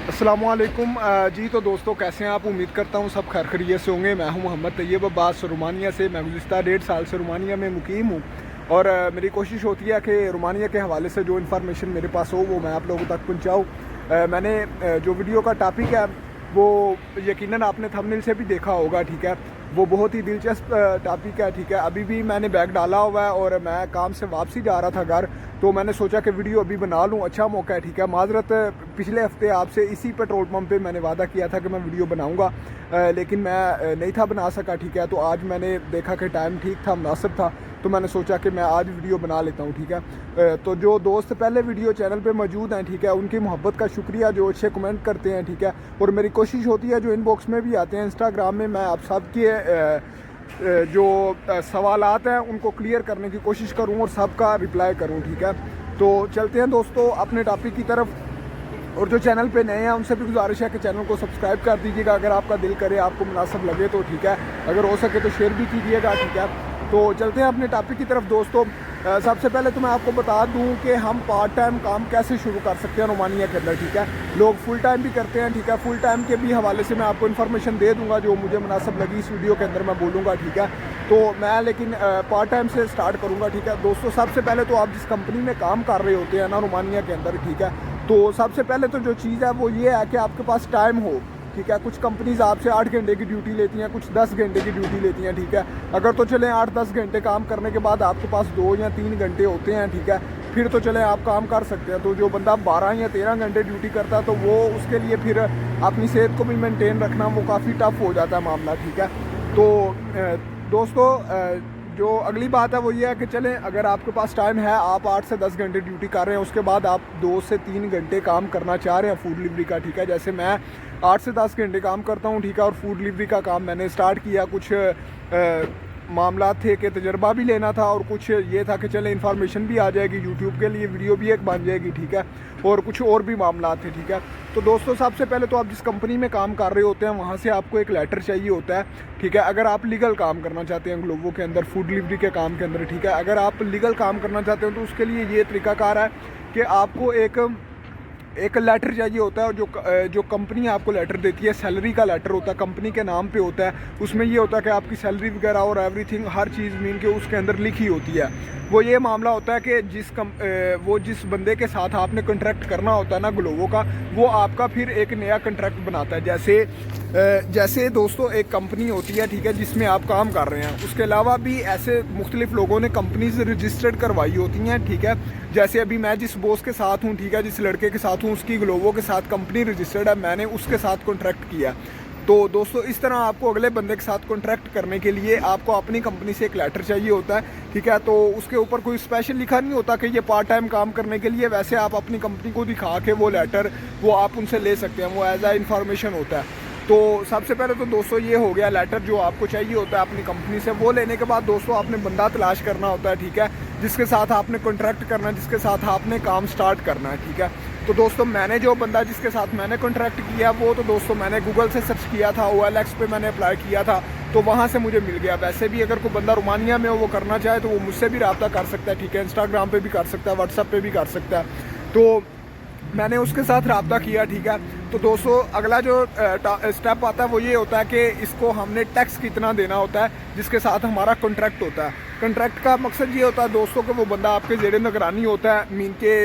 अस्सलामुअलैकुम जी। तो दोस्तों कैसे हैं आप? उम्मीद करता हूँ सब खैर खैरियत से होंगे। मैं हूँ मोहम्मद तैयब अब्बास रोमानिया से। मैं गुज़िश्ता 1.5 साल से रोमानिया में मुकीम हूँ और मेरी कोशिश होती है कि रोमानिया के हवाले से जो इन्फॉर्मेशन मेरे पास हो वो मैं आप लोगों तक पहुँचाऊँ। मैंने जो वीडियो का टॉपिक है वो यकीनन आपने थंबनेल से भी देखा होगा, ठीक है। वो बहुत ही दिलचस्प टॉपिक है, ठीक है। अभी भी मैंने बैग डाला हुआ है और मैं काम से वापसी जा रहा था घर, तो मैंने सोचा कि वीडियो अभी बना लूँ, अच्छा मौका है, ठीक है। माजरत, पिछले हफ्ते आपसे इसी पेट्रोल पंप पे मैंने वादा किया था कि मैं वीडियो बनाऊँगा, लेकिन मैं नहीं था बना सका, ठीक है। तो आज मैंने देखा कि टाइम ठीक था, मुनासिब था, तो मैंने सोचा कि मैं आज वीडियो बना लेता हूँ, ठीक है। तो जो दोस्त पहले वीडियो चैनल पे मौजूद हैं, ठीक है, उनकी मोहब्बत का शुक्रिया, जो अच्छे कमेंट करते हैं, ठीक है। और मेरी कोशिश होती है जो इनबॉक्स में भी आते हैं इंस्टाग्राम में, मैं आप सब के जो सवालात हैं उनको क्लियर करने की कोशिश करूँ और सबका रिप्लाई करूँ, ठीक है। तो चलते हैं दोस्तों अपने टॉपिक की तरफ। और जो चैनल पे नए हैं उनसे भी गुजारिश है कि चैनल को सब्सक्राइब कर दीजिएगा अगर आपका दिल करे, आपको मुनासिब लगे तो, ठीक है। अगर हो सके तो शेयर भी कीजिएगा, ठीक है। तो चलते हैं अपने टॉपिक की तरफ दोस्तों। सबसे पहले तो मैं आपको बता दूं कि हम पार्ट टाइम काम कैसे शुरू कर सकते हैं रोमानिया के अंदर, ठीक है। लोग फुल टाइम भी करते हैं, ठीक है। फुल टाइम के भी हवाले से मैं आपको इन्फॉर्मेशन दे दूंगा जो मुझे मुनासिब लगी इस वीडियो के अंदर मैं बोलूँगा, ठीक है। तो मैं लेकिन पार्ट टाइम से स्टार्ट करूँगा, ठीक है दोस्तों। सबसे पहले तो आप जिस कंपनी में काम कर रहे होते हैं ना रोमानिया के अंदर, ठीक है, तो सबसे पहले तो जो चीज़ है वो ये है कि आपके पास टाइम हो, ठीक है। कुछ कंपनीज आपसे 8 घंटे की ड्यूटी लेती हैं, कुछ 10 घंटे की ड्यूटी लेती हैं, ठीक है। अगर तो चलें 8-10 घंटे काम करने के बाद आपके पास 2 या 3 घंटे होते हैं, ठीक है, फिर तो चलें आप काम कर सकते हैं। तो जो बंदा 12 या 13 घंटे ड्यूटी करता है तो वो उसके लिए फिर अपनी सेहत को भी मेनटेन रखना वो काफ़ी टफ हो जाता है मामला, ठीक है। तो दोस्तों जो अगली बात है वो ये है कि चलें अगर आपके पास टाइम है, आप 8 से 10 घंटे ड्यूटी कर रहे हैं, उसके बाद आप 2 से 3 घंटे काम करना चाह रहे हैं फूड डिलीवरी का, ठीक है। जैसे मैं 8 से 10 घंटे काम करता हूँ, ठीक है, और फूड डिलीवरी का काम मैंने स्टार्ट किया। कुछ मामला थे कि तजर्बा भी लेना था और कुछ ये था कि चले इन्फॉर्मेशन भी आ जाएगी, यूट्यूब के लिए वीडियो भी एक बन जाएगी, ठीक है। और कुछ और भी मामला थे, ठीक है। तो दोस्तों सबसे पहले तो आप जिस कंपनी में काम कर रहे होते हैं वहाँ से आपको एक लेटर चाहिए होता है, ठीक है। अगर आप लीगल काम करना चाहते हैं ग्लोबो के अंदर, फूड डिलीवरी के काम के अंदर, ठीक है, अगर आप लीगल काम करना चाहते हो तो उसके लिए ये तरीकाकार है कि आपको एक लेटर चाहिए होता है। और जो कंपनी आपको लेटर देती है सैलरी का लेटर होता है, कंपनी के नाम पे होता है। उसमें ये होता है कि आपकी सैलरी वगैरह और एवरीथिंग हर चीज़ मीन के उसके अंदर लिखी होती है। वो ये मामला होता है कि वो जिस बंदे के साथ आपने कॉन्ट्रैक्ट करना होता है ना ग्लोबो का, वो आपका फिर एक नया कॉन्ट्रैक्ट बनाता है। जैसे दोस्तों एक कंपनी होती है, ठीक है, जिसमें आप काम कर रहे हैं, उसके अलावा भी ऐसे मुख्तलिफ लोगों ने कंपनीज रजिस्टर्ड करवाई होती हैं, ठीक है। जैसे अभी मैं जिस बॉस के साथ हूँ, ठीक है, जिस लड़के के साथ हूँ, उसकी ग्लोबो के साथ कंपनी रजिस्टर्ड है, मैंने उसके साथ कॉन्ट्रैक्ट किया। तो दोस्तों इस तरह आपको अगले बंदे के साथ कॉन्ट्रैक्ट करने के लिए आपको अपनी कंपनी से एक लेटर चाहिए होता है, ठीक है। तो उसके ऊपर कोई स्पेशल लिखा नहीं होता कि ये पार्ट टाइम काम करने के लिए, वैसे आप अपनी कंपनी को दिखा के वो लेटर वो आप उनसे ले सकते हैं, वो एज आ इंफॉर्मेशन होता है। तो सबसे पहले तो दोस्तों ये हो गया लेटर जो आपको चाहिए होता है अपनी कंपनी से। वो लेने के बाद दोस्तों आपने बंदा तलाश करना होता है, ठीक है, जिसके साथ आपने कॉन्ट्रैक्ट करना है, जिसके साथ आपने काम स्टार्ट करना है, ठीक है। तो दोस्तों मैंने जो बंदा जिसके साथ मैंने कॉन्ट्रैक्ट किया वो तो दोस्तों मैंने गूगल से सर्च किया था, OLX पे मैंने अप्लाई किया था, तो वहाँ से मुझे मिल गया। वैसे भी अगर कोई बंदा रोमानिया में वो करना चाहे तो वो मुझसे भी रब्ता कर सकता है, ठीक है। इंस्टाग्राम पे भी कर सकता है, व्हाट्सएप पे भी कर सकता है। तो मैंने उसके साथ रब्ता किया, ठीक है। तो दोस्तों अगला जो स्टेप आता है वो ये होता है कि इसको हमने टैक्स कितना देना होता है जिसके साथ हमारा कॉन्ट्रैक्ट होता है। कॉन्ट्रैक्ट का मकसद ये होता है दोस्तों कि वो बंदा आपके ज़ेरे निगरानी होता है, मीन के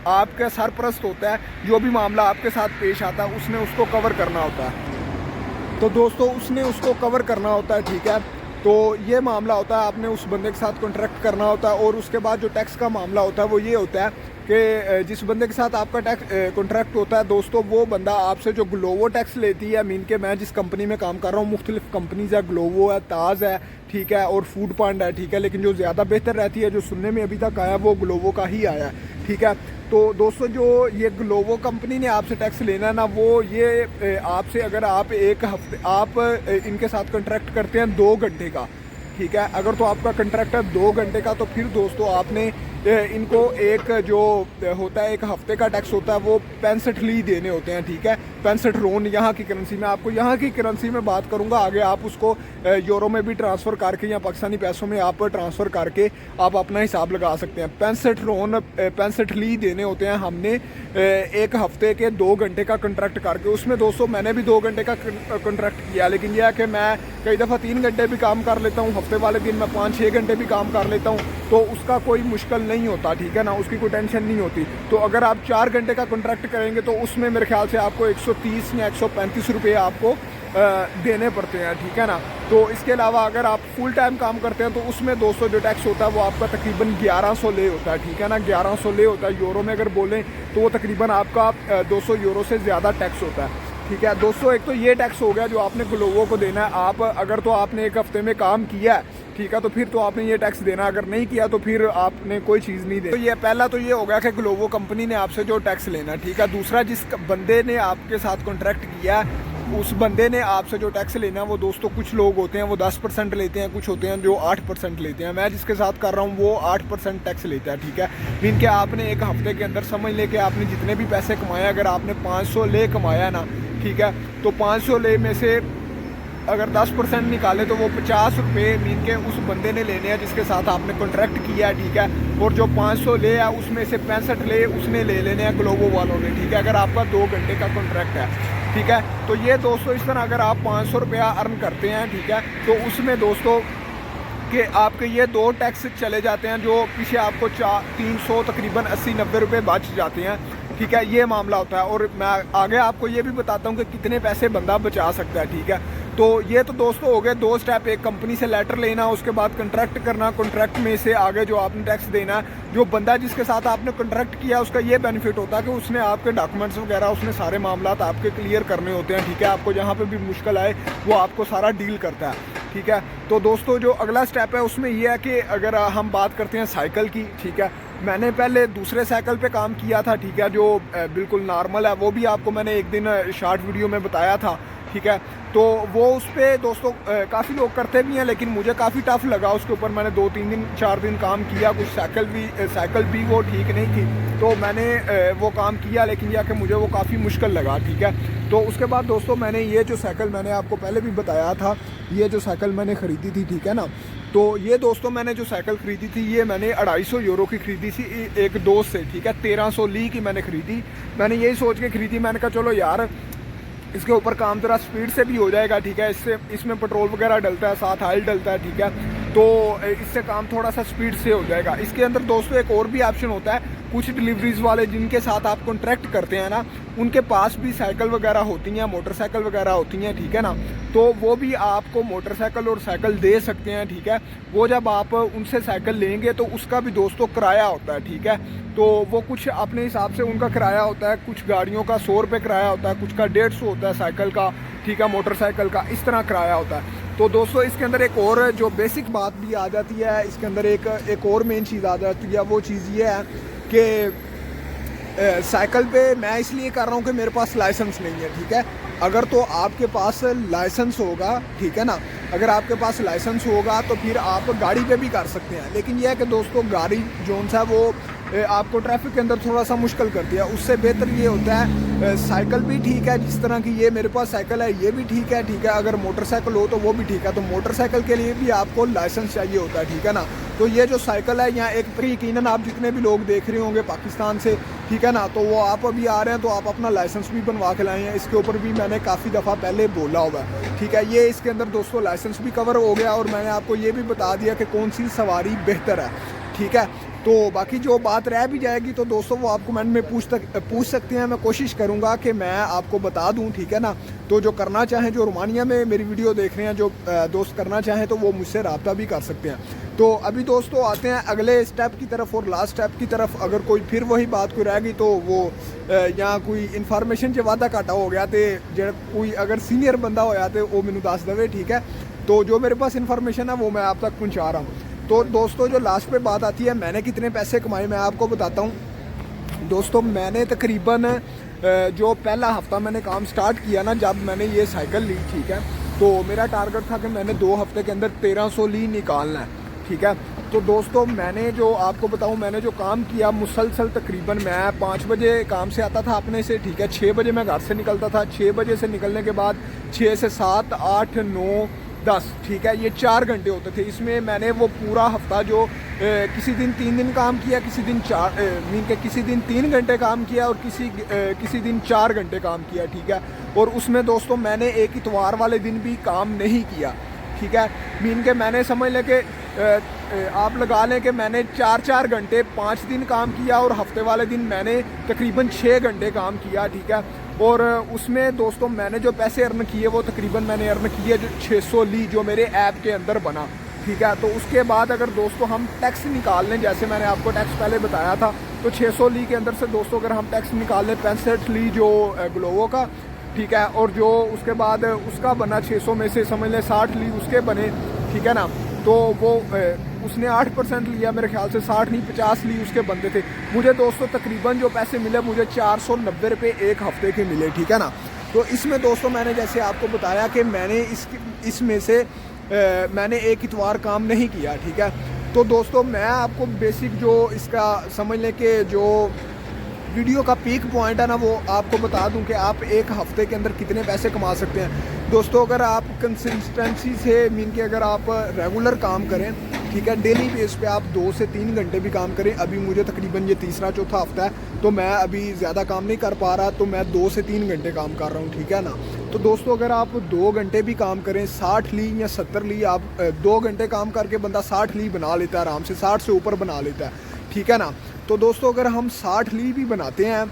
आपका सरपरस्त होता है, जो भी मामला आपके साथ पेश आता है उसने उसको कवर करना होता है। तो दोस्तों उसने उसको कवर करना होता है, ठीक है। तो ये मामला होता है, आपने उस बंदे के साथ कॉन्ट्रैक्ट करना होता है। और उसके बाद जो टैक्स का मामला होता है वो ये होता है कि जिस बंदे के साथ आपका टैक्स कॉन्ट्रैक्ट होता है दोस्तों, वो बंदा आपसे जो ग्लोबो टैक्स लेती है, मीन के मैं जिस कंपनी में काम कर रहा हूँ मुख्तलिफ कंपनीज है, ग्लोबो है, ताज है, ठीक है, और फूड पांडा है, ठीक है, लेकिन जो ज़्यादा बेहतर रहती है जो सुनने में अभी तक आया वो ग्लोबो का ही आया है, ठीक है। तो दोस्तों जो ये ग्लोबो कंपनी ने आपसे टैक्स लेना है ना, वो ये आपसे अगर आप एक हफ्ते आप इनके साथ कॉन्ट्रैक्ट करते हैं 2 घंटे का, ठीक है। अगर तो आपका कंट्रैक्ट है 2 घंटे का तो फिर दोस्तों आपने इनको एक जो होता है 1 हफ्ते का टैक्स होता है वो 65 ली देने होते हैं, ठीक है। 65 रोन यहाँ की करेंसी में, आपको यहाँ की करेंसी में बात करूँगा, आगे आप उसको यूरो में भी ट्रांसफ़र करके या पाकिस्तानी पैसों में आप ट्रांसफ़र करके आप अपना हिसाब लगा सकते हैं। 65 रोन 65 ली देने होते हैं हमने 1 हफ्ते के 2 घंटे का कंट्रैक्ट करके। उसमें दोस्तों मैंने भी 2 घंटे का कंट्रैक्ट किया, लेकिन यह है कि मैं कई दफ़ा 3 घंटे भी काम कर लेता हूँ, हफ्ते वाले दिन मैं 5-6 घंटे भी काम कर लेता हूँ, तो उसका कोई मुश्किल नहीं होता, ठीक है ना, उसकी कोई टेंशन नहीं होती। तो अगर आप 4 घंटे का कॉन्ट्रैक्ट करेंगे तो उसमें मेरे ख्याल से आपको 130 या 135 रुपये आपको देने पड़ते हैं, ठीक है ना। तो इसके अलावा अगर आप फुल टाइम काम करते हैं तो उसमें दोस्तों जो टैक्स होता है वो आपका तकरीबन 1100 ले होता है, ठीक है ना। 1100 ले होता है, यूरो में अगर बोलें तो वो तकरीबन आपका 200 यूरो से ज़्यादा टैक्स होता है, ठीक है दोस्तों। एक तो ये टैक्स हो गया जो आपने ग्लोवो को देना है। आप अगर तो आपने 1 हफ्ते में काम किया है, ठीक है, तो फिर तो आपने ये टैक्स देना, अगर नहीं किया तो फिर आपने कोई चीज़ नहीं दी। तो ये पहला तो ये हो गया कि ग्लोवो कंपनी ने आपसे जो टैक्स लेना, ठीक है। दूसरा, जिस बंदे ने आपके साथ कॉन्ट्रैक्ट किया उस बंदे ने आपसे जो टैक्स लेना वो दोस्तों कुछ लोग होते हैं वो 10% लेते हैं, कुछ होते हैं जो 8% लेते हैं। मैं जिसके साथ कर रहा हूँ वो 8% टैक्स लेता है, ठीक है। मीन के आपने 1 हफ्ते के अंदर समझ ले कि आपने जितने भी पैसे कमाए, अगर आपने 500 ले कमाया ना, ठीक है, तो 500 ले में से अगर 10% निकाले तो वो 50 रुपये मीन के उस बंदे ने लेने हैं जिसके साथ आपने कॉन्ट्रैक्ट किया है, ठीक है। और जो 500 ले है उसमें से 65 ले उसने ले लेने हैं ग्लोबो वालों ने, ठीक है, अगर आपका 2 घंटे का कॉन्ट्रैक्ट है, ठीक है। तो ये दोस्तों इस तरह अगर आप 500 रुपया अर्न करते हैं, ठीक है, तो उसमें दोस्तों कि आपके ये 2 टैक्स चले जाते हैं जो पीछे आपको 300 तकरीबन 80-90 रुपये बच जाते हैं, ठीक है। ये मामला होता है। और मैं आगे आपको ये भी बताता हूँ कि कितने पैसे बंदा बचा सकता है, ठीक है। तो ये तो दोस्तों हो गए 2 स्टेप, एक कंपनी से लेटर लेना, उसके बाद कॉन्ट्रैक्ट करना, कॉन्ट्रैक्ट में से आगे जो आपने टैक्स देना है। जो बंदा जिसके साथ आपने कॉन्ट्रैक्ट किया उसका ये बेनिफिट होता है कि उसने आपके डॉक्यूमेंट्स वगैरह उसने सारे मामला आपके क्लियर करने होते हैं, ठीक है। आपको जहाँ पर भी मुश्किल आए वो आपको सारा डील करता है, ठीक है। तो दोस्तों जो अगला स्टेप है उसमें यह है कि अगर हम बात करते हैं साइकिल की, ठीक है, मैंने पहले दूसरे साइकिल पे काम किया था, ठीक है, जो बिल्कुल नॉर्मल है, वो भी आपको मैंने एक दिन शॉर्ट वीडियो में बताया था, ठीक है। तो वो उस पर दोस्तों काफ़ी लोग करते भी हैं, लेकिन मुझे काफ़ी टफ लगा उसके ऊपर। मैंने 2-3 दिन 4 दिन काम किया, कुछ साइकिल भी वो ठीक नहीं थी, तो मैंने वो काम किया, लेकिन यह कि मुझे वो काफ़ी मुश्किल लगा, ठीक है। तो उसके बाद दोस्तों मैंने ये जो साइकिल मैंने आपको पहले भी बताया था, ये जो साइकिल मैंने ख़रीदी थी, ठीक है ना। तो ये दोस्तों मैंने जो साइकिल ख़रीदी थी ये मैंने 250 यूरो की ख़रीदी थी एक दोस्त से, ठीक है। 1300 ली की मैंने ख़रीदी। मैंने यही सोच के ख़रीदी, मैंने कहा चलो यार इसके ऊपर काम ज़रा स्पीड से भी हो जाएगा, ठीक है। इसमें पेट्रोल वगैरह डलता है, साथ ऑयल डलता है, ठीक है, तो इससे काम थोड़ा सा स्पीड से हो जाएगा। इसके अंदर दोस्तों एक और भी ऑप्शन होता है, कुछ डिलीवरीज वाले जिनके साथ आप कॉन्ट्रैक्ट करते हैं ना, उनके पास भी साइकिल वगैरह होती हैं, मोटरसाइकिल वगैरह होती हैं, ठीक है ना। तो वो भी आपको मोटरसाइकिल और साइकिल दे सकते हैं, ठीक है। वो जब आप उनसे साइकिल लेंगे तो उसका भी दोस्तों किराया होता है, ठीक है। तो वो कुछ अपने हिसाब से उनका किराया होता है, कुछ गाड़ियों का 100 रुपये किराया होता है, कुछ का 150 होता है साइकिल का, ठीक है, मोटरसाइकिल का, इस तरह किराया होता है। तो दोस्तों इसके अंदर एक और जो बेसिक बात भी आ जाती है, इसके अंदर एक और मेन चीज़ आ जाती है, वो चीज़ ये है कि साइकिल पे मैं इसलिए कर रहा हूँ कि मेरे पास लाइसेंस नहीं है, ठीक है। अगर तो आपके पास लाइसेंस होगा, ठीक है ना, अगर आपके पास लाइसेंस होगा तो फिर आप गाड़ी पे भी कर सकते हैं। लेकिन यह है कि दोस्तों गाड़ी जोन सा वो आपको ट्रैफिक के अंदर थोड़ा सा मुश्किल करती है। उससे बेहतर ये होता है साइकिल भी ठीक है, जिस तरह की ये मेरे पास साइकिल है ये भी ठीक है, ठीक है। अगर मोटरसाइकिल हो तो वो भी ठीक है। तो मोटरसाइकिल के लिए भी आपको लाइसेंस चाहिए होता है, ठीक है ना। तो ये जो साइकिल है यहाँ एक यकीनन आप जितने भी लोग देख रहे होंगे पाकिस्तान से, ठीक है ना, तो वो आप अभी आ रहे हैं तो आप अपना लाइसेंस भी बनवा के लाए हैं। इसके ऊपर भी मैंने काफ़ी दफ़ा पहले बोला हुआ है, ठीक है। ये इसके अंदर दोस्तों लाइसेंस भी कवर हो गया और मैंने आपको ये भी बता दिया कि कौन सी सवारी बेहतर है, ठीक है। तो बाकी जो बात रह भी जाएगी तो दोस्तों वो आप कमेंट में पूछ सकते हैं। मैं कोशिश करूंगा कि मैं आपको बता दूं, ठीक है ना। तो जो करना चाहें, जो रोमानिया में मेरी वीडियो देख रहे हैं, जो दोस्त करना चाहें तो वो मुझसे रब्ता भी कर सकते हैं। तो अभी दोस्तों आते हैं अगले स्टेप की तरफ और लास्ट स्टेप की तरफ। अगर कोई फिर वही बात कोई रहेगी तो वो यहाँ कोई इन्फॉर्मेशन से वादा घाटा हो गया तो जो कोई अगर सीनियर बंदा होया तो वो मैनू दस दे, ठीक है। तो जो मेरे पास इन्फॉर्मेशन है वो मैं आप तक पहुँचा रहा हूँ। तो दोस्तों जो लास्ट पे बात आती है मैंने कितने पैसे कमाए, मैं आपको बताता हूँ। दोस्तों मैंने तकरीबन जो पहला हफ्ता मैंने काम स्टार्ट किया ना, जब मैंने ये साइकिल ली, ठीक है, तो मेरा टारगेट था कि मैंने 2 हफ्ते के अंदर 1300 ली निकालना है, ठीक है। तो दोस्तों मैंने जो आपको बताऊं, मैंने जो काम किया मुसलसल, तकरीबन मैं 5 बजे काम से आता था अपने से, ठीक है। 6 बजे मैं घर से निकलता था। 6 बजे से निकलने के बाद 6 से 7, 8, 9, 10, ठीक है, ये 4 घंटे होते थे। इसमें मैंने वो पूरा हफ्ता जो किसी दिन 3 दिन काम किया, किसी दिन 4 मीन के किसी दिन 3 घंटे काम किया और किसी दिन 4 घंटे काम किया, ठीक है। और उसमें दोस्तों मैंने एक इतवार वाले दिन भी काम नहीं किया, ठीक है। मीन के मैंने समझ लें कि आप लगा लें कि मैंने 4-4 घंटे 5 दिन काम किया और हफ्ते वाले दिन मैंने तकरीबन 6 घंटे काम किया, ठीक है। और उसमें दोस्तों मैंने जो पैसे अर्न किए वो तकरीबन मैंने अर्न किए जो 600 ली, जो मेरे ऐप के अंदर बना, ठीक है। तो उसके बाद अगर दोस्तों हम टैक्स निकाल लें, जैसे मैंने आपको टैक्स पहले बताया था, तो 600 ली के अंदर से दोस्तों अगर हम टैक्स निकाल लें 65 ली जो ग्लोवो का, ठीक है, और जो उसके बाद उसका बना 600 में से समझ लें 60 ली उसके बने, ठीक है ना। तो वो उसने 8% लिया, मेरे ख्याल से 60 नहीं 50 ली उसके बंदे थे। मुझे दोस्तों तकरीबन जो पैसे मिले मुझे 490 रुपये एक हफ्ते के मिले, ठीक है ना। तो इसमें दोस्तों मैंने जैसे आपको बताया कि मैंने इसमें से मैंने एक इतवार काम नहीं किया, ठीक है। तो दोस्तों मैं आपको बेसिक जो इसका समझ लें कि जो वीडियो का पीक पॉइंट है ना, वो आपको बता दूं कि आप एक हफ्ते के अंदर कितने पैसे कमा सकते हैं। दोस्तों अगर आप कंसिस्टेंसी से मीन के अगर आप रेगुलर काम करें, ठीक है, डेली बेस पे आप 2 से 3 घंटे भी काम करें। अभी मुझे तकरीबन ये तीसरा चौथा हफ्ता है, तो मैं अभी ज़्यादा काम नहीं कर पा रहा, तो मैं 2 से 3 घंटे काम कर रहा हूँ, ठीक है ना। तो दोस्तों अगर आप 2 घंटे भी काम करें, 60 ली या 70 ली, आप 2 घंटे काम करके बंदा 60 ली बना लेता है आराम से, 60 से ऊपर बना लेता है, ठीक है ना। तो दोस्तों अगर हम 60 ली भी बनाते हैं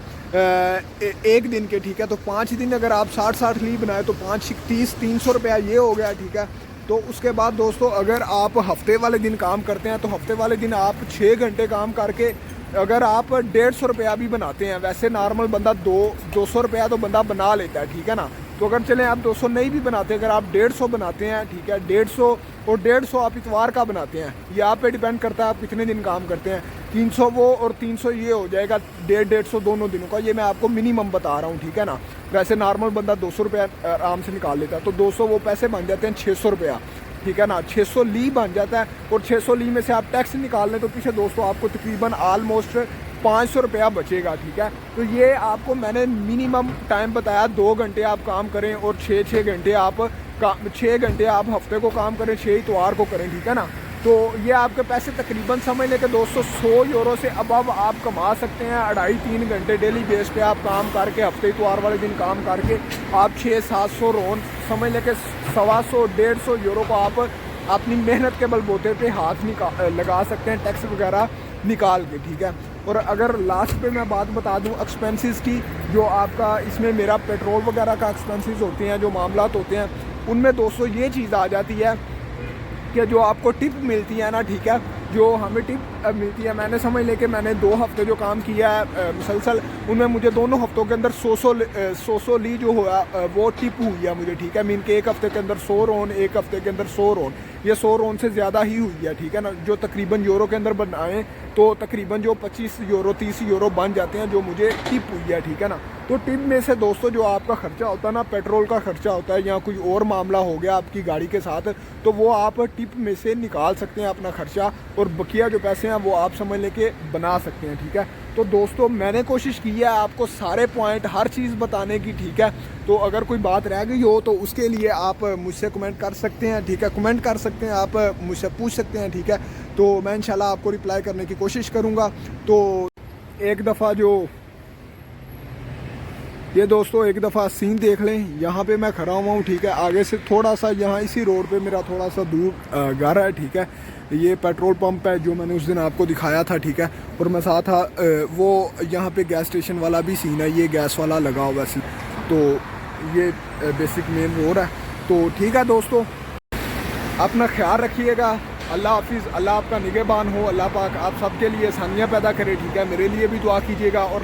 एक दिन के, ठीक है, तो 5 दिन अगर आप 60 ली बनाए तो 5 30 300 रुपया ये हो गया, ठीक है। तो उसके बाद दोस्तों अगर आप हफ्ते वाले दिन काम करते हैं तो हफ्ते वाले दिन आप 6 घंटे काम करके अगर आप 150 रुपया भी बनाते हैं, वैसे नॉर्मल बंदा 200 रुपया तो बंदा बना लेता है, ठीक है ना। तो अगर चलें आप 200 नहीं भी बनाते, अगर आप 150 बनाते हैं, ठीक है, 150 और 150 आप इतवार का बनाते हैं, ये आप पे डिपेंड करता है आप कितने दिन काम करते हैं। 300 वो और 300 ये हो जाएगा, 150 दोनों दिनों का, ये मैं आपको मिनिमम बता रहा हूँ, ठीक है ना। वैसे नॉर्मल बंदा 200 रुपया आराम से निकाल लेता है, तो 200 वो पैसे बन जाते हैं 600 रुपया, ठीक है ना। 600 ली बन जाता है और 600 ली में से आप टैक्स निकाल लें तो पीछे दोस्तों आपको तकरीबन आलमोस्ट 500 रुपया बचेगा, ठीक है। तो ये आपको मैंने मिनिमम टाइम बताया, 2 घंटे आप काम करें और 6 घंटे आप 6 घंटे आप हफ्ते को काम करें, 6 इतवार को करें, ठीक है ना। तो ये आपके पैसे तकरीबन समझ लें कि दोस्तों 100 यूरो से अबव आप कमा सकते हैं। 2.5-3 घंटे डेली बेस पे आप काम करके, हफ्ते इतवार वाले दिन काम करके आप 600-700 रोन समझ लें कि 125-150 यूरो को आप अपनी मेहनत के बलबूते पे हाथ लगा सकते हैं टैक्स वगैरह निकाल के, ठीक है। और अगर लास्ट पे मैं बात बता दूं एक्सपेंसेस की, जो आपका इसमें मेरा पेट्रोल वगैरह का एक्सपेंसेस होते हैं, जो मामलात होते हैं, उनमें दोस्तों ये चीज़ आ जाती है कि जो आपको टिप मिलती है ना, ठीक है, जो हमें टिप मिलती है, मैंने समझ लें कि मैंने 2 हफ्ते जो काम किया है मुसलसल, उनमें मुझे दोनों हफ्तों के अंदर 100 ली जो हुआ वो टिप हुई है मुझे, ठीक है। मीन के एक हफ्ते के अंदर 100 रोन, एक हफ्ते के अंदर 100 रोन, ये 100 रोन से ज़्यादा ही हुई है, ठीक है ना। जो तकरीबन यूरो के अंदर बनाएं तो तकरीबन जो 25 यूरो 30 यूरो बन जाते हैं, जो मुझे टिप हुई है, ठीक है ना। तो टिप में से दोस्तों जो आपका खर्चा होता है ना, पेट्रोल का खर्चा होता है या कोई और मामला हो गया आपकी गाड़ी के साथ, तो वो आप टिप में से निकाल सकते हैं अपना खर्चा, और बकिया जो पैसे हैं वो आप समझ लेके बना सकते हैं, ठीक है। तो दोस्तों मैंने कोशिश की है आपको सारे पॉइंट हर चीज़ बताने की, ठीक है। तो अगर कोई बात रह गई हो तो उसके लिए आप मुझसे कमेंट कर सकते हैं, ठीक है, कमेंट कर सकते हैं, आप मुझसे पूछ सकते हैं, ठीक है। तो मैं इंशाल्लाह आपको रिप्लाई करने की कोशिश करूँगा। तो एक दफ़ा जो ये दोस्तों एक दफ़ा सीन देख लें, यहाँ पे मैं खड़ा हुआ हूँ, ठीक है। आगे से थोड़ा सा यहाँ इसी रोड पे मेरा थोड़ा सा दूर घर है, ठीक है। ये पेट्रोल पंप है जो मैंने उस दिन आपको दिखाया था, ठीक है। और मैं साथ था वो यहाँ पे गैस स्टेशन वाला भी सीन है, ये गैस वाला लगा हुआ सी, तो ये बेसिक मेन रोड है। तो ठीक है दोस्तों, अपना ख्याल रखिएगा। अल्लाह हाफिज़, अल्लाह आपका निगहबान हो, अल्लाह पाक आप सबके लिए आसानियाँ पैदा करे, ठीक है। मेरे लिए भी दुआ कीजिएगा। और